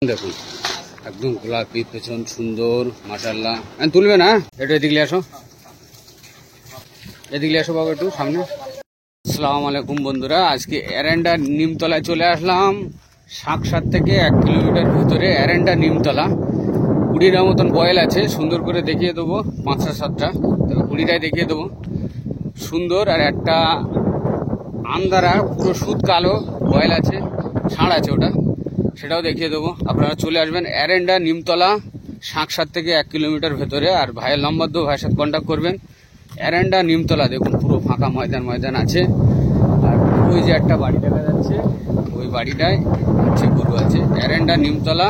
দেখুন একদম গোলাপি পেছন সুন্দর মাশাআল্লাহ। তুলবে না একটু এদিকে আসো, এদিকে আসো বাবু একটু সামনে। আসসালামু আলাইকুম বন্ধুরা, আজকে এরেন্ডা নিমতলায় চলে আসলাম। শাকসার থেকে 1 কিলোমিটার ভিতরে এরেন্ডা নিমতলা। 20টা মতন বয়েল আছে, সুন্দর করে দেখিয়ে দেবো। 5টা 7টা, তবে 20টাই দেখিয়ে দেবো। সুন্দর। আর একটা আন্দারা পুরো সুদ কালো বয়েল আছে, ষাঁড় আছে, ওটা সেটাও দেখিয়ে দেবো। আপনারা চলে আসবেন এরেন্ডা নিমতলা, শাকসার থেকে 1 কিলোমিটার ভেতরে। আর ভাইয়ের নম্বর দেবো, ভাইয়ের সাথে কন্ট্যাক্ট করবেন। এরেন্ডা নিমতলা দেখুন পুরো ফাঁকা ময়দান আছে। আর ওই যে একটা বাড়ি দেখা যাচ্ছে, ওই বাড়িটায় হচ্ছে গরু আছে। এরেন্ডা নিমতলা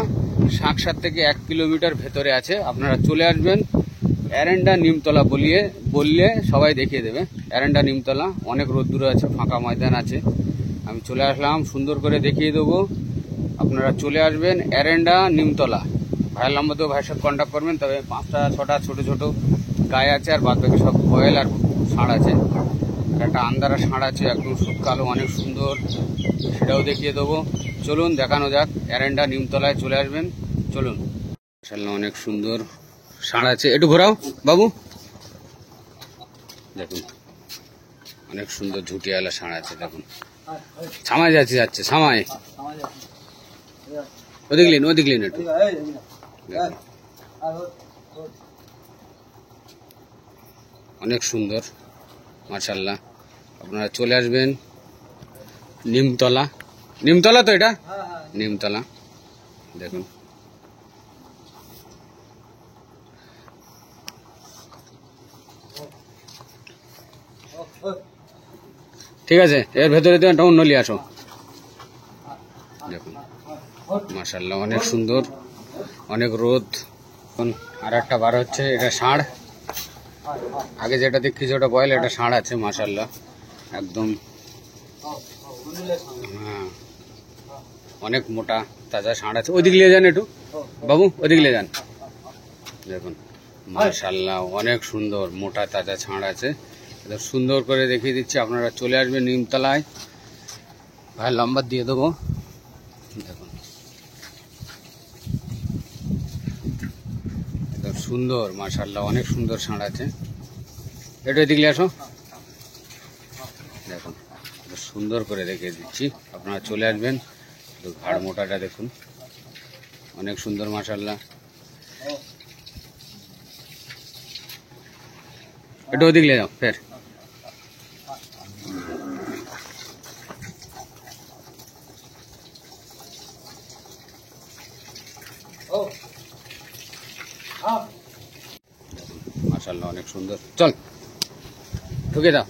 শাকসার থেকে 1 কিলোমিটার ভেতরে আছে। আপনারা চলে আসবেন এরেন্ডা নিমতলা বললে সবাই দেখিয়ে দেবে। এরেন্ডা নিমতলা অনেক রোদ্দুর আছে, ফাঁকা ময়দান আছে। আমি চলে আসলাম, সুন্দর করে দেখিয়ে দেবো। আপনারা চলে আসবেন এরেন্ডা নিমতলা। ভাইয়ের নম্বর দেবো, ভাইয়ের সাথে কন্ট্যাক্ট করবেন। তবে 5টা 6টা ছোটো ছোটো গায়ে আছে, আর বাদ বাকি সব বয়েল আর ষাঁড় আছে। আর একটা আন্দারা ষাঁড় আছে, একদম সুদ কালো, অনেক সুন্দর, সেটাও দেখিয়ে দেবো। চলুন দেখানো যাক। এরেন্ডা নিমতলায় চলে আসবেন, চলুন। মাশাআল্লাহ অনেক সুন্দর ষাঁড় আছে। একটু ঘোরাও বাবু, দেখুন অনেক সুন্দর ঝুটিয়ালা ষাঁড় আছে। দেখুন ছামায় যাচ্ছে ছামায়, ওদিকলেন একটু। অনেক সুন্দর মাশাআল্লাহ। আপনারা চলে আসবেন নিমতলা তো এটা নিমতলা। দেখুন ঠিক আছে, এর ভেতরে একটা অন্য নিয়ে আসো। দেখুন মাশাআল্লাহ অনেক সুন্দর, অনেক রোদ। আর একটা বার হচ্ছে, এটা ষাঁড়। আগে যেটা দেখছি ওটা বয়েল, এটা ষাঁড় আছে মাশাআল্লাহ একদম। হ্যাঁ অনেক মোটা তাজা ষাঁড় আছে। ওইদিকে নিয়ে যান একটু বাবু, ওইদিকে নিয়ে যান। দেখুন মাশাআল্লাহ অনেক সুন্দর মোটা তাজা ষাঁড় আছে। সুন্দর করে দেখিয়ে দিচ্ছি। আপনারা চলে আসবেন নিমতলায়, ভাই নম্বর দিয়ে দেবো। দেখুন সুন্দর মাশাআল্লাহ অনেক সুন্দর ষাঁড় আছে। একটু এদিকে আসো। দেখুন সুন্দর করে দেখিয়ে দিচ্ছি, আপনারা চলে আসবেন। ঘাড় মোটাটা দেখুন অনেক সুন্দর মাশাআল্লাহ। একটু ওদিকে যাও ফের। মাশাআল্লাহ অনেক সুন্দর। চল ঢুকে দাও।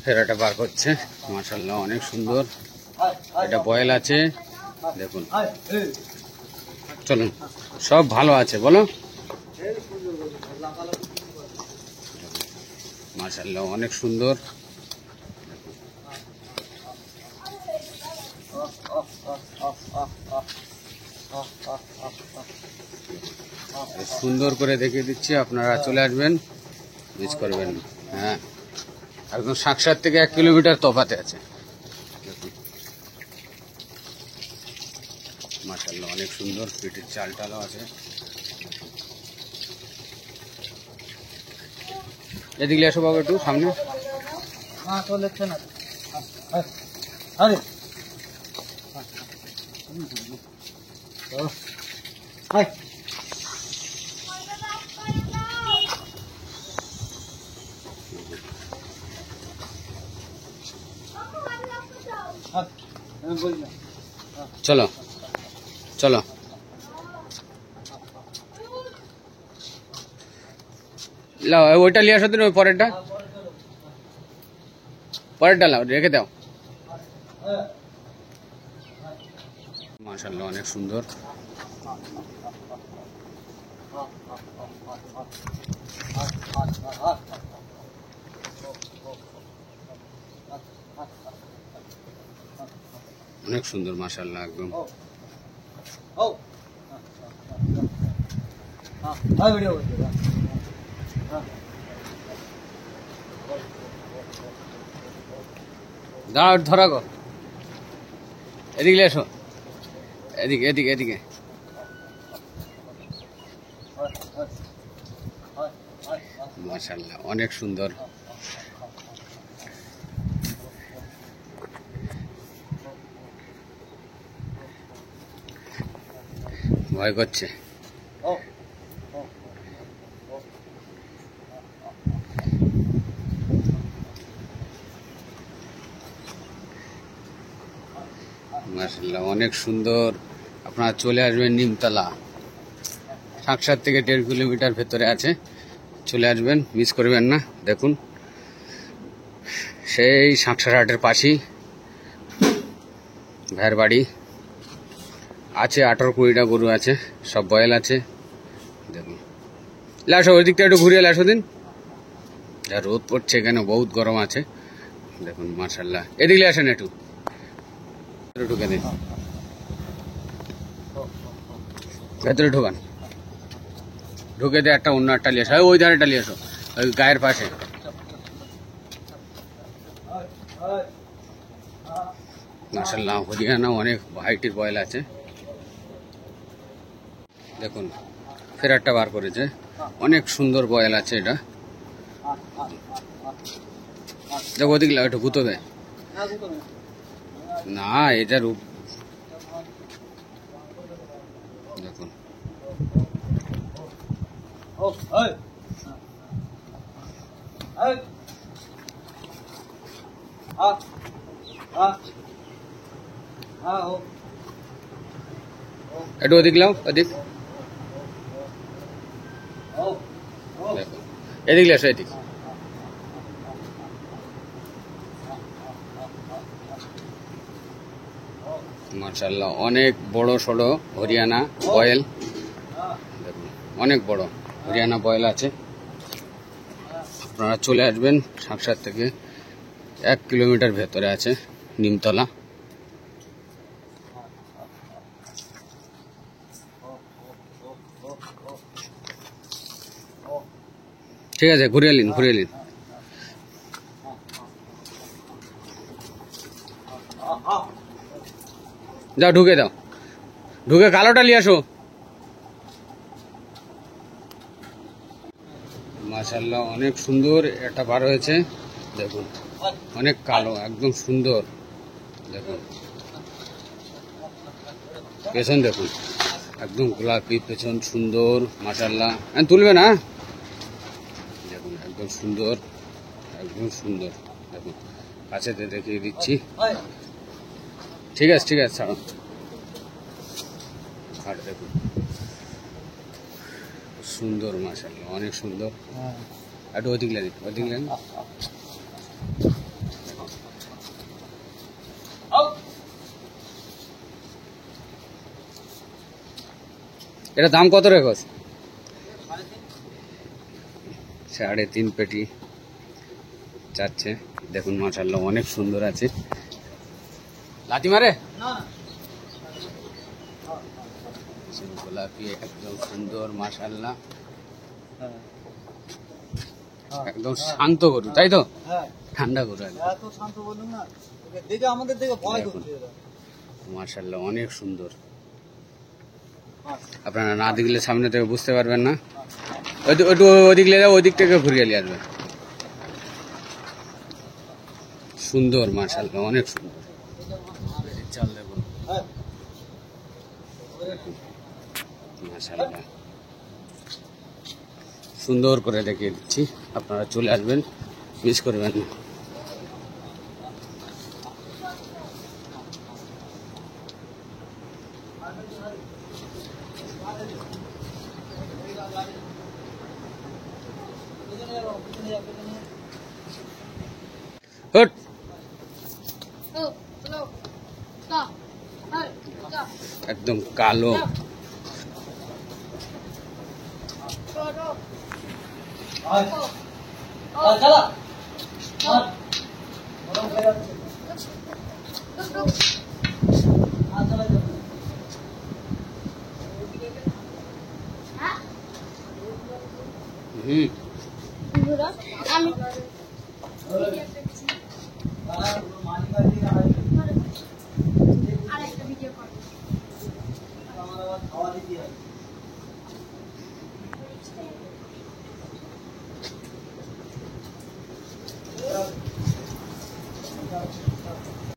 ফেরাটা বার করছে মাশাআল্লাহ অনেক সুন্দর। এটা বয়েল আছে দেখুন। চলুন সব ভালো আছে বলো। মাশাআল্লাহ অনেক সুন্দর। সুন্দর করে দেখিয়ে দিচ্ছি, আপনারা চলে আসবেন, মিস করবেন না। হ্যাঁ একদম শাকসার থেকে 1 কিলোমিটার তফাতে আছে। মাশাআল্লাহ অনেক সুন্দর, পেটের চালটালও আছে। এদিকে আসো বাবু একটু সামনে। চলো চলো লাও, ওইটা নিয়ে আসো দিন, ওই পরেরটা লাও, রেখে দাও। মাশাআল্লাহ অনেক সুন্দর। অনেক সুন্দর মাশাআল্লাহ একদম। দাঁড়াও, ধরা গো, এদিকে এসো, এদিকে এদিকে এদিকে। মাশাআল্লাহ, অনেক সুন্দর। ভয় করছে। মাশাআল্লাহ, অনেক সুন্দর। আপনারা চলে আসবেন নিমতলা, সাকসার থেকে 1.5 কিলোমিটার ভেতরে আছে। চলে আসবেন, মিস করবেন না। দেখুন, সেই সাকসার হাটের পাশেই ভাইয়ের বাড়ি আছে। 18-20টা গরু আছে, সব বয়েল আছে। দেখুন, লাসো ওই দিকটা একটু ঘুরিয়ে লাসো দিন, যা রোদ পড়ছে এখানে, বহুত গরম আছে। দেখুন মাশাআল্লাহ, এদিকে আসেন, একটু ঢুকে দিন, ভেতরে ঢোকান, ঢুকে দিয়ে একটা অন্য একটা নিয়ে আসো, ওই ধারেটা নিয়ে আসো, ওই গায়ের পাশে। মাশাআল্লাহ, হরিয়ানা অনেক ভ্যারাইটির বয়েল আছে। দেখুন, ফেরারটা বার করেছে, অনেক সুন্দর বয়েল আছে এটা। দেখো ওদিকে একটু গুতোবে না, এটা রূপ দেখুন। একটু ওদিক লাও, ওদিক এদিক আসো, এদিক। মাশাআল্লাহ, অনেক বড় সড়ো হরিয়ানা বয়েল। দেখুন, অনেক বড় হরিয়ানা বয়েল আছে। আপনারা চলে আসবেন, সাকসার থেকে 1 কিলোমিটার ভেতরে আছে নিমতলা। ঠিক আছে, ঘুরিয়ে নিন, ঘুরিয়ে নিন। যাও, ঢুকে দাও, ঢুকে কালোটা নিয়ে আসো। মাশাআল্লাহ, অনেক সুন্দর এটা বার হয়েছে। দেখুন, অনেক কালো, একদম সুন্দর। দেখুন পেছন, দেখুন একদম গোলাপি পেছন, সুন্দর মাশাআল্লাহ। তুলবে না, দেখুন একদম সুন্দর, একদম সুন্দর। দেখুন কাছেতে দেখিয়ে দিচ্ছি। ঠিক আছে, ঠিক আছে, ছাড়ো। আর দেখুন সুন্দর, মাশাআল্লাহ, অনেক সুন্দর। একটু ওদিক লাগি, ওদিক লাগি। এটা দাম কত রেখো? 3.5 পেটি চাচ্ছে। দেখুন মাশাআল্লাহ, অনেক সুন্দর আছে। লাথি মারে গোলাপি, একদম সুন্দর মাশাআল্লাহ, একদম শান্ত গরু, তাই তো? ঠান্ডা গরু, মাশাআল্লাহ, অনেক সুন্দর। আপনারা না দেখলে সামনে থেকে বুঝতে পারবেন না। ওইটু ওদিক নিয়ে যাও, ওই দিক থেকে ঘুরিয়ে নিয়ে আসবেন। সুন্দর মাশাআল্লাহ, অনেক সুন্দর। চাল দেখুন মাশাআল্লাহ, সুন্দর করে দেখিয়ে দিচ্ছি। আপনারা চলে আসবেন, মিস করবেন না। একদম কালো, আমি